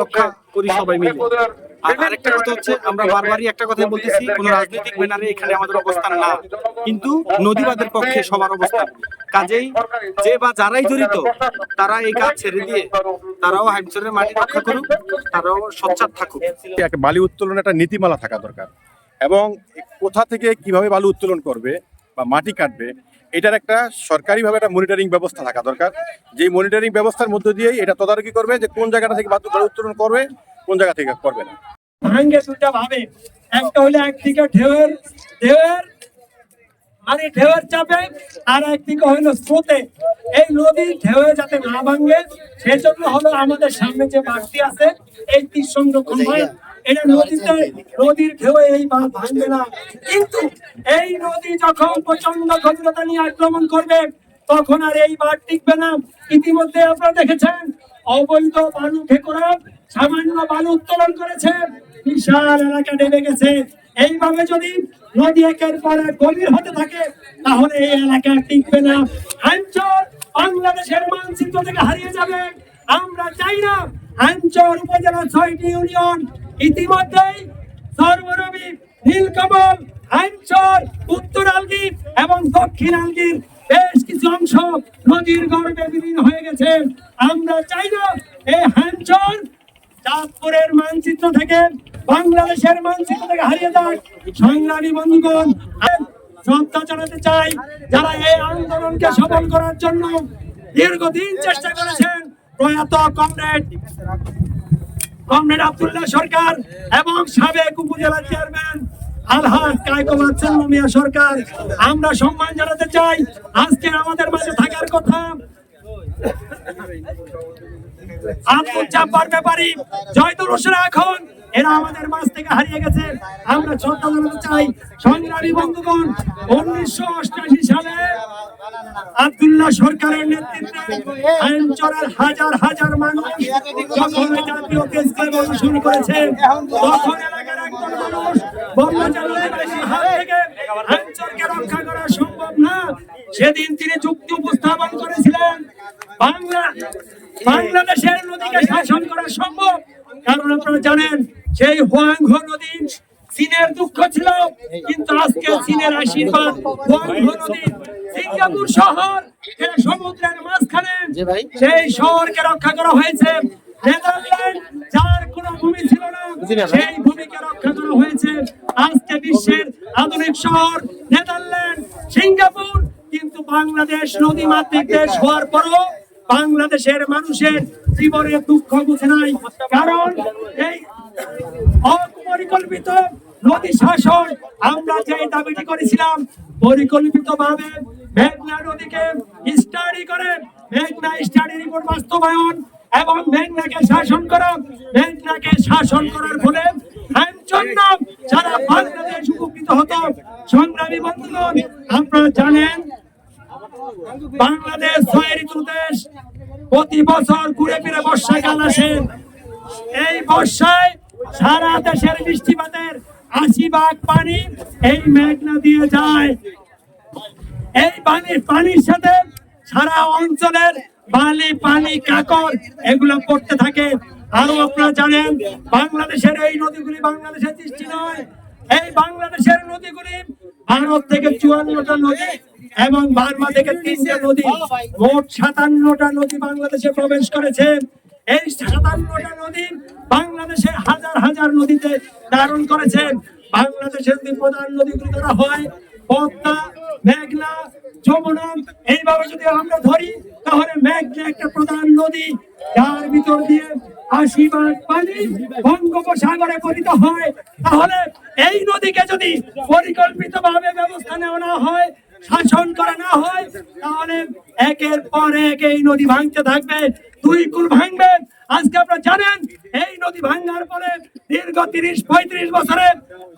রক্ষা করি সবাই মিলে। আর আরেকটা কথা হচ্ছে, আমরা বারবারই একটা কথাই বলতেছি, কোন রাজনৈতিক ব্যানারে এখানে আমাদের অবস্থান না, কিন্তু নদীবাদের পক্ষে সবার অবস্থান। কাজেই যে বা যারাই জড়িত তারা এই কাজ ছেড়ে দিয়ে তারাও হাইমচরের মাটি রক্ষা করুক, তারাও সোচ্চার থাকুক। বালি উত্তোলনের একটা নীতিমালা থাকা দরকার, এবং কোথা থেকে কিভাবে বালু উত্তোলন করবে বা মাটি কাটবে এটার একটা সরকারিভাবে একটা মনিটরিং ব্যবস্থা থাকা দরকার। যে মনিটরিং ব্যবস্থার মধ্য দিয়েই এটা তদারকি করবে যে কোন জায়গাটা থেকে বালু উত্তোলন করবে, কোন জায়গা থেকে করবে না। ভাঙ্গে দুটা ভাবে, একটা হলে একদিকে ঢেউয়ের মানে ঢেউয়ের চাপে, আর একদিকে হলো স্রোতে। এই নদীর ঢেউয়ে যাতে না ভাঙে সেজন্য হলো আমাদের সামনে যে বাঁধটি আছে এই তীর সংরক্ষণ হয়। এটা নদীর ঢেউয়ে এই বাঁধ ভাঙবে না, কিন্তু এই নদী যখন প্রচন্ড গভীরতা নিয়ে আক্রমণ করবে তখন আর এই বাঁধ টিকবে না। ইতিমধ্যে আপনারা দেখেছেন অবৈধ বালু ঠেকরা সামান্য বালু উত্তোলন করেছে, বিশাল এলাকা ডেবে গেছে। এইভাবে যদি নদী একের পর এক গভীর হতে থাকে তাহলে এই এলাকা টিকবে না। হাইমচর বাংলাদেশের মানচিত্র থেকে হারিয়ে যাবে। আমরা চাই না হাইমচর উপজেলার 6টি ইউনিয়ন ইতিমধ্যেই সর্বরবি, নীলকমল, হাইমচর, উত্তর আলগি এবং দক্ষিণ আলগির বেশ কিছু অংশ নদীর গর্ভে বিলীন হয়ে গেছে। আমরা চাই না এই হাইমচর চাঁদপুরের মানচিত্র থেকে, বাংলাদেশের মানচিত্র থেকে হারিয়ে যাক। সংগ্রামী বন্ধুগণ, শ্রদ্ধা জানাতে চাই যারা এই আন্দোলনকে সফল করার জন্য দীর্ঘদিন চেষ্টা করেছেন, প্রয়াত কমরেড আব্দুল্লাহ সরকার এবং সাবেক উপজেলা চেয়ারম্যান আলহাজ কায়কোবাদ মিয়া সরকার। আমরা সম্মান জানাতে চাই। আজকে আমাদের মাঝে থাকার কথা আব্দুল জব্বার ব্যাপারী, জয়দুল হোসেন এখন এরা আমাদের মাঝ থেকে হারিয়ে গেছে। আমরা শ্রদ্ধা জানাতে চাই। সংগ্রামী বন্ধুগণ, 1988 সালে আব্দুল্লাহ সরকারের নেতৃত্বে হাইমচরের হাজার হাজার মানুষ যখন জাতীয় প্রেসক্লাব অনুসরণ করেছে, তখন এলাকার একজন মানুষ বঙ্গবন্ধুর হাত থেকে হাইমচরকে রক্ষা করা সম্ভব না। সেদিন তিনি যুক্তি উপস্থাপন করেছিলেন বাংলাদেশের নদীকে শাসন করা সম্ভব, কারণ আপনারা জানেন সেই হোয়াংহো নদী চীনের দুঃখ ছিল, কিন্তু আজকে চীনের আশীর্বাদ হোয়াংহো নদী। সিঙ্গাপুর শহর সমুদ্রের মাঝখানে, সেই শহরকে রক্ষা করা হয়েছে। নেদারল্যান্ড যার কোনো ভূমি ছিল না, সেই ভূমিকে রক্ষা করা হয়েছে। আজকে বিশ্বের আধুনিক শহর নেদারল্যান্ড, সিঙ্গাপুর, কিন্তু বাংলাদেশ নদীমাতৃক দেশ হওয়ার পরও বাংলাদেশের মানুষের জীবনে দুঃখ বুঝে নাই। কারণ এই অপরিকল্পিত নদী শাসন, আমরা যে দাবিটি করেছিলাম পরিকল্পিত ভাবে মেঘনা নদীকে স্টাডি করে, মেঘনা স্টাডি রিপোর্ট বাস্তবায়ন এবং মেঘনাকে শাসন করা, মেঘনাকে শাসন করার ফলে হাইমচর নাম সারা বাংলাদেশ উপকৃত হতো। সংগ্রামী বন্ধুগণ, আপনারা জানেন বাংলাদেশ 6 ঋতুর দেশ, প্রতি বছর ঘুরে ফিরে বর্ষাকাল আসে। এই বর্ষায় সারা দেশের বৃষ্টিপাতের 80% পানি এই মেঘনা দিয়ে যায়। এই পানির সাথে সারা অঞ্চলের বালি, পানি, কাকর এগুলো পড়তে থাকে। আরো আপনারা জানেন বাংলাদেশের এই নদীগুলি বাংলাদেশের সৃষ্টি নয়। এই বাংলাদেশের নদীগুলি ভারত থেকে 54টা নদী এবং বার্মা থেকে 3টা নদী, মোট 57টা নদী বাংলাদেশে প্রবেশ করেছে। এই 57টা নদী বাংলাদেশের হাজার হাজার নদীতে ধারণ করেছে। বাংলাদেশের যে প্রধান নদীগুলি ধরা হয় পদ্মা, মেঘনা, যমুনা, এইভাবে যদি আমরা ধরি তাহলে মেঘনা একটা প্রধান নদী, যার ভিতর দিয়ে 80% পানি বঙ্গোপসাগরে পতিত হয়। তাহলে এই নদীকে যদি পরিকল্পিতভাবে ব্যবস্থা নেওয়া না হয়, শাসন করা না হয়, তাহলে একের পর এক এই নদী ভাঙতে থাকবে, 2 কূল ভাঙবে। আজকে আপনারা জানেন এই নদী ভাঙার পরে দীর্ঘ 30-35 বছরে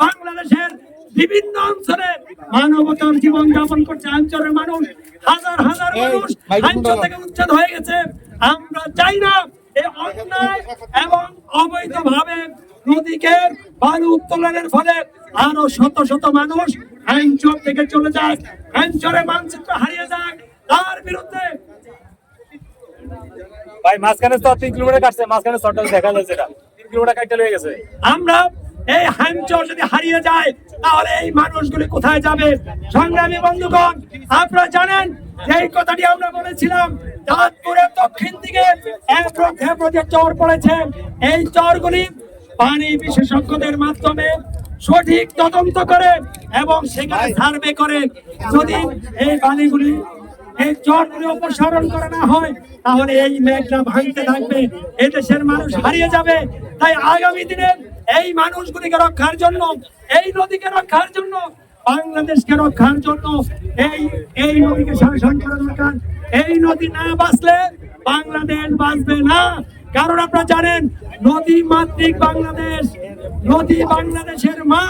বাংলাদেশের বিভিন্ন অঞ্চলে মানবতার জীবন যাপন করছে অঞ্চলের মানুষ, হাজার হাজার মানুষ অঞ্চল থেকে উচ্ছেদ হয়ে গেছে। আমরা চাই না এই অন্যায় এবং অবৈধভাবে নদীকে বালু উত্তোলনের ফলে আরো শত শত মানুষ হাইমচর থেকে চলে যাক, হাইমচরের মানচিত্র হারিয়ে যাক। তার বিরুদ্ধে ভাই মাঝখানে তো 3 কিলোমিটার কাটছে, মাঝখানে শর্টটা দেখা যাচ্ছে না, 3 কিলোমিটার কাটতে হয়ে গেছে। আমরা এই হামচর যদি হারিয়ে যায় তাহলে এই মানুষগুলি কোথায় যাবে? সংগ্রামী বন্ধুগণ, আপনারা জানেন যে এই কথাটি আমরা বলেছিলাম, চাঁদপুরের দক্ষিণ দিকে এক প্রতি চর পড়েছে। এই চরগুলি পানি বিশেষজ্ঞদের মাধ্যমে সঠিক তদন্ত করে এবং সেখানে সার্ভে করে যদি এই পানিগুলি এই চরগুলি অপসারণ করা না হয় তাহলে এই মেঘনা ভাঙতে থাকবে, এদেশের মানুষ হারিয়ে যাবে। তাই আগামী দিনে এই মানুষগুলিকে রক্ষার জন্য, এই নদীকে রক্ষার জন্য, বাংলাদেশকে রক্ষার জন্য এই নদীকে শাসন করা দরকার। এই নদী না বাঁচলে বাংলাদেশ বাঁচবে না। কারণ আপনারা জানেন নদী মাতৃক বাংলাদেশ, নদী বাংলাদেশের মা।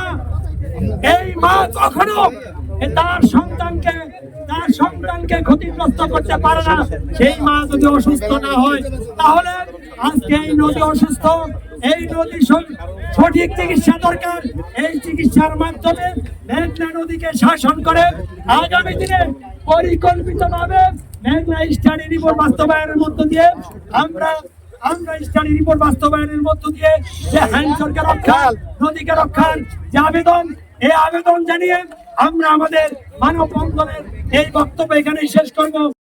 এই মা কখনো তার সন্তানকে ক্ষতিগ্রস্ত করতে পারে না। সেই মা যদি অসুস্থ না হয় তাহলে আজকে এই নদী অসুস্থ, এই নদী সঠিক চিকিৎসা দরকার। এই চিকিৎসার মাধ্যমে মেঘনা নদীকে শাসন করে আগামী দিনে পরিকল্পিতভাবে মেঘনা স্টাডি রিপোর্ট বাস্তবায়নের মধ্য দিয়ে আমরা স্টাডি রিপোর্ট বাস্তবায়নের মধ্য দিয়ে যে হাইনসরকে রক্ষা, নদীকে রক্ষার যে আবেদন, এই আবেদন জানিয়ে আমরা আমাদের মানববন্ধনের এই বক্তব্য এখানেই শেষ করব।